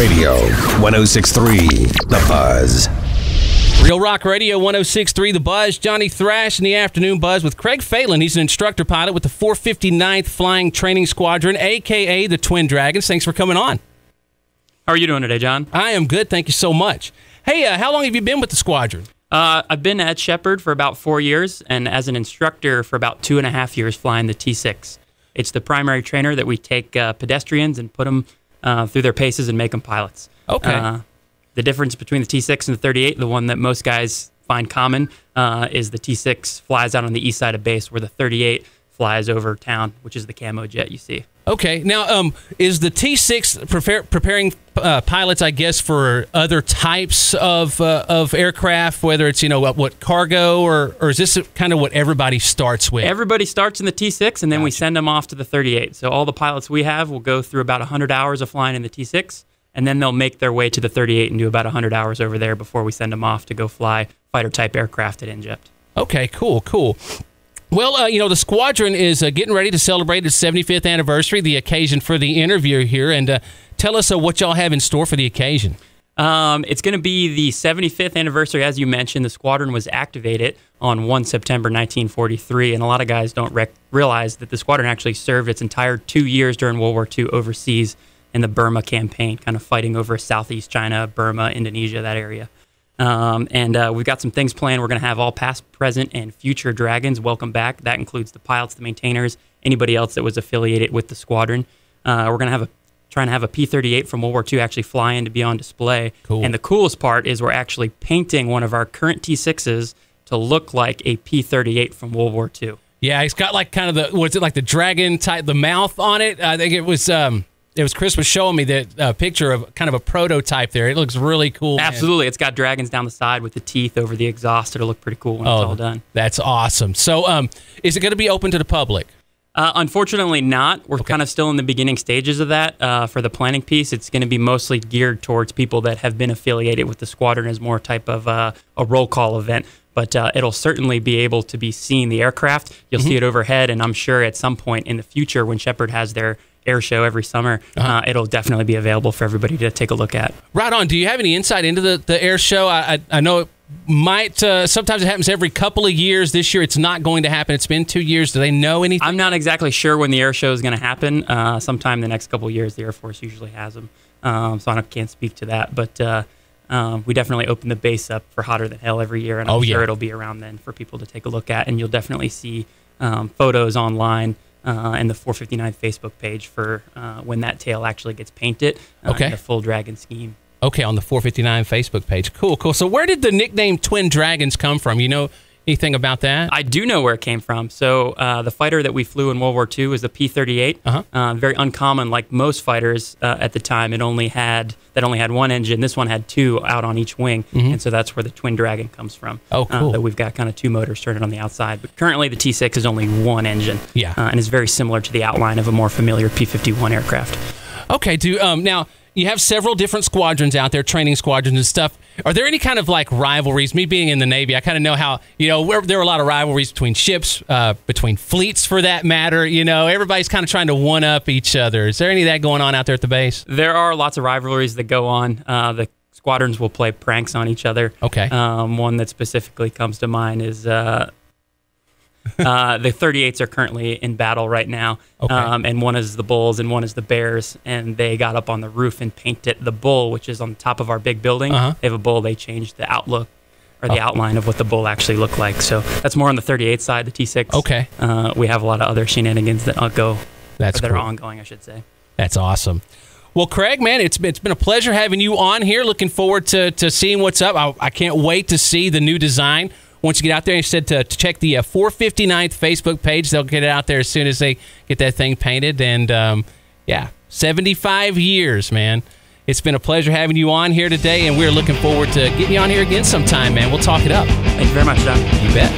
Radio 106.3 The Buzz. Real Rock Radio 106.3 The Buzz. Johnny Thrash in the afternoon buzz with Craig Phelan. He's an instructor pilot with the 459th Flying Training Squadron, a.k.a. the Twin Dragons. Thanks for coming on. How are you doing today, John? I am good. Thank you so much. Hey, how long have you been with the squadron? I've been at Sheppard for about 4 years, and as an instructor for about 2.5 years flying the T6. It's the primary trainer that we take pedestrians and put them through their paces and make them pilots. Okay. The difference between the T6 and the 38, the one that most guys find common, is the T6 flies out on the east side of base, where the 38 flies over town, which is the camo jet you see. Okay. Now, is the T6 preparing pilots, I guess, for other types of aircraft, whether it's, what cargo, or is this kind of what everybody starts with? Everybody starts in the T6, and then we send them off to the 38. So all the pilots we have will go through about 100 hours of flying in the T6, and then they'll make their way to the 38 and do about 100 hours over there before we send them off to go fly fighter-type aircraft at Egypt. Okay, cool. Well, the squadron is getting ready to celebrate its 75th anniversary, the occasion for the interview here, and tell us what y'all have in store for the occasion. It's going to be the 75th anniversary, as you mentioned. The squadron was activated on 1 September 1943, and a lot of guys don't realize that the squadron actually served its entire 2 years during World War II overseas in the Burma campaign, kind of fighting over Southeast China, Burma, Indonesia, that area. We've got some things planned. We're going to have all past, present, and future Dragons welcome back. That includes the pilots, the maintainers, anybody else that was affiliated with the squadron. We're going to trying to have a P-38 from World War II actually fly in to be on display. Cool. And the coolest part is we're actually painting one of our current T6s to look like a P-38 from World War II. Yeah, it's got like kind of the dragon type, the mouth on it. I think it was Chris was showing me the picture of kind of a prototype there. It looks really cool. Absolutely. It's got dragons down the side with the teeth over the exhaust. It'll look pretty cool when it's all done. That's awesome. So is it going to be open to the public? Unfortunately not. We're kind of still in the beginning stages of that. For the planning piece, it's going to be mostly geared towards people that have been affiliated with the squadron as more type of a roll call event. But it'll certainly be able to be seen, the aircraft. You'll see it overhead, and I'm sure at some point in the future when Sheppard has their air show every summer, it'll definitely be available for everybody to take a look at. Right on. Do you have any insight into the air show? I know it might, sometimes it happens every couple of years. This year it's not going to happen. It's been 2 years. Do they know anything? I'm not exactly sure when the air show is going to happen. Sometime in the next couple of years, the Air Force usually has them. So I can't speak to that. But we definitely open the base up for Hotter Than Hell every year, and I'm sure it'll be around then for people to take a look at. And you'll definitely see photos online and the 459 Facebook page for when that tail actually gets painted, the full dragon scheme. Okay, on the 459 Facebook page. Cool. So where did the nickname Twin Dragons come from? You know anything about that? I do know where it came from. So the fighter that we flew in World War II was the P-38. Very uncommon, like most fighters at the time. That only had one engine. This one had two out on each wing, and so that's where the Twin Dragon comes from. Oh, cool. That we've got kind of two motors turning on the outside. But currently the T6 is only one engine, and is very similar to the outline of a more familiar P-51 aircraft. Okay, now you have several different squadrons out there, training squadrons and stuff. Are there any kind of like rivalries? Me being in the Navy, I kind of know how, there are a lot of rivalries between ships, between fleets for that matter. Everybody's kind of trying to one-up each other. Is there any of that going on out there at the base? There are lots of rivalries that go on. The squadrons will play pranks on each other. Okay. One that specifically comes to mind is the 38s are currently in battle right now, and one is the Bulls and one is the Bears, and they got up on the roof and painted the Bull, which is on the top of our big building. They have a Bull. They changed the outlook or the outline of what the Bull actually looked like. So that's more on the 38 side, the T6. Okay. We have a lot of other shenanigans that are ongoing, I should say. That's awesome. Well, Craig, man, it's been a pleasure having you on here. Looking forward to seeing what's up. I can't wait to see the new design. Once you get out there, you said to check the 459th Facebook page. They'll get it out there as soon as they get that thing painted. And, 75 years, man. It's been a pleasure having you on here today, and we're looking forward to getting you on here again sometime, man. We'll talk it up. Thank you very much, John. You bet.